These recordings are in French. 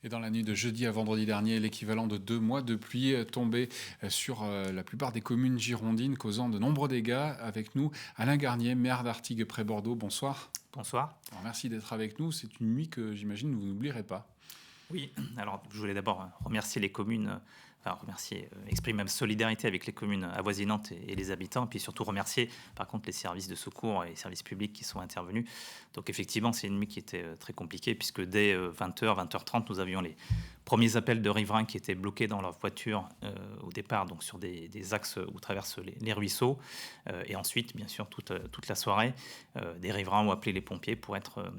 Et dans la nuit de jeudi à vendredi dernier, l'équivalent de 2 mois de pluie tombait sur la plupart des communes girondines, causant de nombreux dégâts. Avec nous, Alain Garnier, maire d'Artigues près Bordeaux. Bonsoir. Bonsoir. Alors, merci d'être avec nous. C'est une nuit que j'imagine vous n'oublierez pas. Oui, alors je voulais d'abord remercier les communes, exprimer ma solidarité avec les communes avoisinantes et les habitants, et puis surtout remercier par contre les services de secours et les services publics qui sont intervenus. Donc effectivement, c'est une nuit qui était très compliquée, puisque dès 20h, 20h30, nous avions les premiers appels de riverains qui étaient bloqués dans leur voiture au départ, donc sur des axes où traversent les ruisseaux. Et ensuite, bien sûr, toute la soirée, des riverains ont appelé les pompiers pour être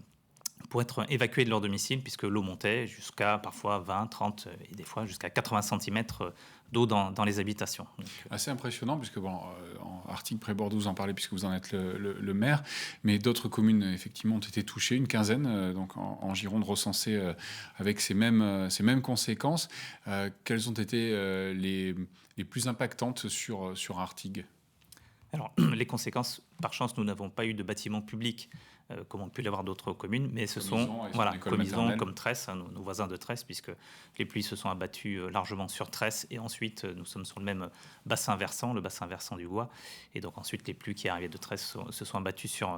évacués de leur domicile, puisque l'eau montait jusqu'à parfois 20, 30 et des fois jusqu'à 80 cm d'eau dans les habitations. Donc, assez impressionnant, puisque en Artigues près Bordeaux, vous en parlez puisque vous en êtes le maire, mais d'autres communes effectivement ont été touchées, une quinzaine donc en Gironde recensées avec ces mêmes conséquences. Quelles ont été les plus impactantes sur Artigues ? Alors, les conséquences, par chance, nous n'avons pas eu de bâtiments publics comme on peut l'avoir d'autres communes, mais ce sont Comison, comme Tresse, nos voisins de Tresse, puisque les pluies se sont abattues largement sur Tresse, et ensuite nous sommes sur le même bassin versant, le bassin versant du Gois, et donc ensuite les pluies qui arrivaient de Tresse se sont abattues sur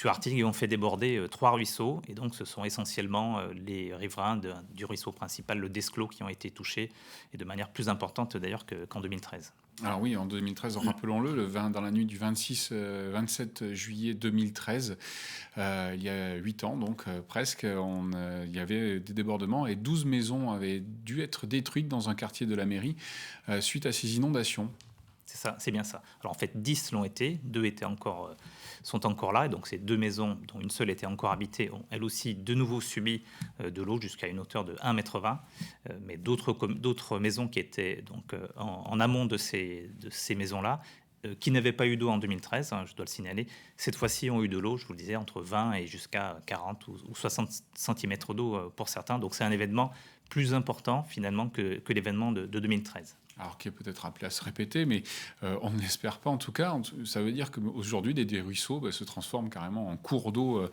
Artigues et ont fait déborder 3 ruisseaux, et donc ce sont essentiellement les riverains du ruisseau principal, le Desclos, qui ont été touchés, et de manière plus importante d'ailleurs qu'en 2013. Alors oui, en 2013, rappelons-le, dans la nuit du 27 juillet 2013, il y a 8 ans, donc presque, il y avait des débordements et 12 maisons avaient dû être détruites dans un quartier de la mairie suite à ces inondations. C'est ça, c'est bien ça. Alors en fait, 10 l'ont été, 2 sont encore là, et donc ces 2 maisons, dont une seule était encore habitée, ont elles aussi de nouveau subi de l'eau jusqu'à une hauteur de 1,20 m. Mais d'autres maisons qui étaient donc en amont de ces maisons-là, qui n'avaient pas eu d'eau en 2013, je dois le signaler, cette fois-ci ont eu de l'eau, je vous le disais, entre 20 et jusqu'à 40 ou 60 cm d'eau pour certains. Donc c'est un événement plus important finalement que l'événement de 2013. Alors qui est peut-être appelé à se répéter, mais on ne l'espère pas en tout cas. Ça veut dire qu'aujourd'hui, des ruisseaux se transforment carrément en cours d'eau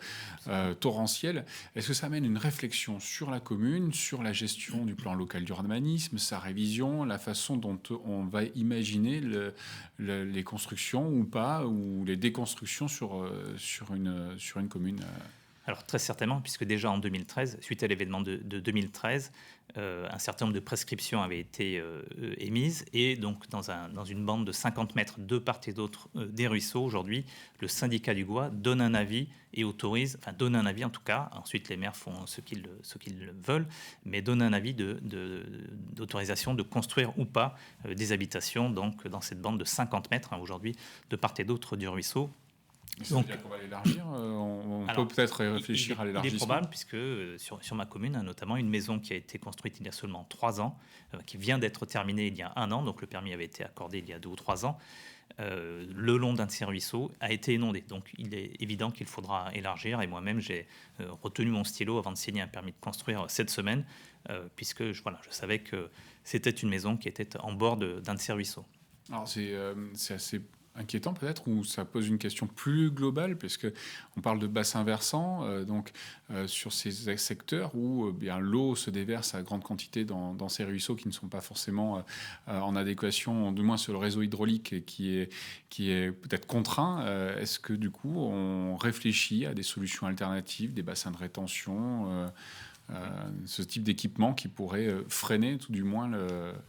torrentiels. Est-ce que ça amène une réflexion sur la commune, sur la gestion du plan local d'urbanisme, sa révision, la façon dont on va imaginer les constructions ou pas, ou les déconstructions sur une commune Alors très certainement, puisque déjà en 2013, suite à l'événement de 2013, un certain nombre de prescriptions avaient été émises, et donc dans une bande de 50 mètres de part et d'autre des ruisseaux, aujourd'hui, le syndicat du Gois donne un avis et donne un avis en tout cas, ensuite les maires font ce qu'ils veulent, mais donne un avis d'autorisation de construire ou pas des habitations donc, dans cette bande de 50 mètres aujourd'hui, de part et d'autre du ruisseau. Ça veut dire qu'on va l'élargir. On peut peut-être réfléchir à l'élargissement. Il est probable, puisque sur ma commune, notamment une maison qui a été construite il y a seulement 3 ans, qui vient d'être terminée il y a 1 an, donc le permis avait été accordé il y a 2 ou 3 ans, le long d'un de ces ruisseaux a été inondé. Donc il est évident qu'il faudra élargir, et moi-même j'ai retenu mon stylo avant de signer un permis de construire cette semaine, puisque je savais que c'était une maison qui était en bord d'un de ces ruisseaux. Alors c'est assez inquiétant peut-être, ou ça pose une question plus globale, parce que on parle de bassin versant, sur ces secteurs où bien l'eau se déverse à grande quantité dans ces ruisseaux qui ne sont pas forcément en adéquation, du moins sur le réseau hydraulique qui est peut-être contraint. Est-ce que du coup on réfléchit à des solutions alternatives, des bassins de rétention, ce type d'équipement qui pourrait freiner tout du moins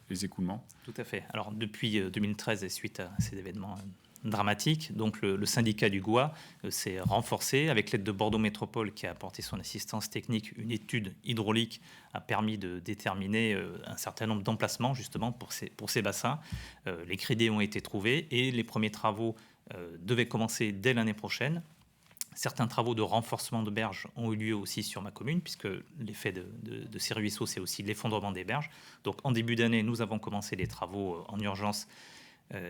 les écoulements? Tout à fait. Alors depuis 2013 et suite à ces événements dramatiques, donc le syndicat du Gois s'est renforcé avec l'aide de Bordeaux Métropole, qui a apporté son assistance technique. Une étude hydraulique a permis de déterminer un certain nombre d'emplacements justement pour ces bassins. Les crédits ont été trouvés et les premiers travaux devaient commencer dès l'année prochaine. Certains travaux de renforcement de berges ont eu lieu aussi sur ma commune, puisque l'effet de ces ruisseaux, c'est aussi l'effondrement des berges. Donc en début d'année, nous avons commencé les travaux en urgence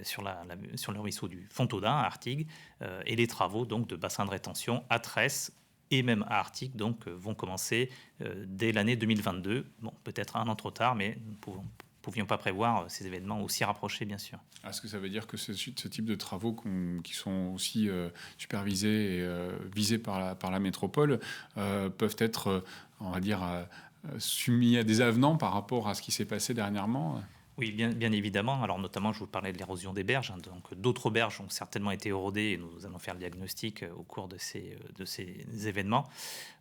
sur le ruisseau du Fontaudin à Artigues, et les travaux donc, de bassin de rétention à Tresse et même à Artigues donc, vont commencer dès l'année 2022. Bon, peut-être 1 an trop tard, mais nous ne pouvions pas prévoir ces événements aussi rapprochés, bien sûr. Est-ce que ça veut dire que ce type de travaux qui sont aussi supervisés et visés par la métropole peuvent être, on va dire, soumis à des avenants par rapport à ce qui s'est passé dernièrement. Oui, bien évidemment. Alors notamment, je vous parlais de l'érosion des berges. Donc d'autres berges ont certainement été érodées et nous allons faire le diagnostic au cours de ces événements.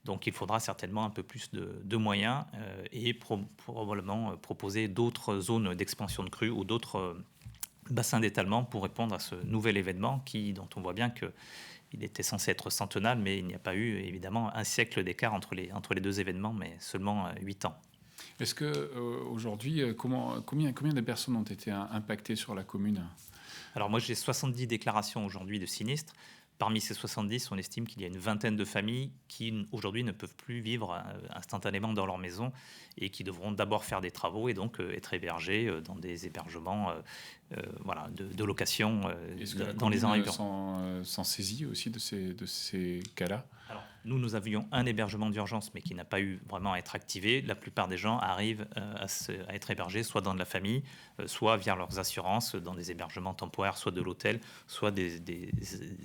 Donc il faudra certainement un peu plus de moyens et probablement proposer d'autres zones d'expansion de crues ou d'autres bassins d'étalement pour répondre à ce nouvel événement dont on voit bien qu'il était censé être centenal, mais il n'y a pas eu évidemment un siècle d'écart entre les deux événements, mais seulement 8 ans. Est-ce qu'aujourd'hui, combien de personnes ont été impactées sur la commune? Alors moi, j'ai 70 déclarations aujourd'hui de sinistres. Parmi ces 70, on estime qu'il y a une vingtaine de familles qui, aujourd'hui, ne peuvent plus vivre instantanément dans leur maison et qui devront d'abord faire des travaux et donc être hébergés dans des hébergements de location dans les environs. S'en saisit aussi de ces cas-là? Alors, nous avions un hébergement d'urgence, mais qui n'a pas eu vraiment à être activé. La plupart des gens arrivent à être hébergés soit dans de la famille, soit via leurs assurances, dans des hébergements temporaires, soit de l'hôtel, soit des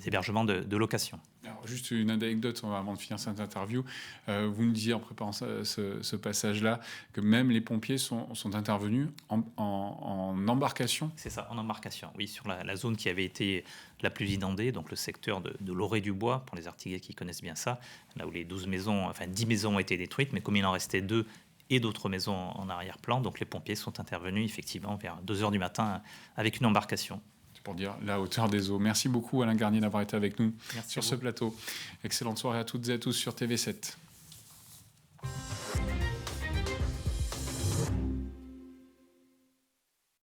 hébergements de location. Alors, juste une anecdote avant de finir cette interview. Vous me disiez en préparant ce passage-là que même les pompiers sont intervenus en embarcation. C'est ça, en embarcation, oui, sur la zone qui avait été la plus inondée, donc le secteur de l'Orée-du-Bois, pour les Artiguais qui connaissent bien ça, là où les 10 maisons ont été détruites, mais comme il en restait 2 et d'autres maisons en arrière-plan, donc les pompiers sont intervenus effectivement vers 2 h du matin avec une embarcation. Pour dire la hauteur des eaux. Merci beaucoup Alain Garnier d'avoir été avec nous Merci sur ce plateau. Excellente soirée à toutes et à tous sur TV7.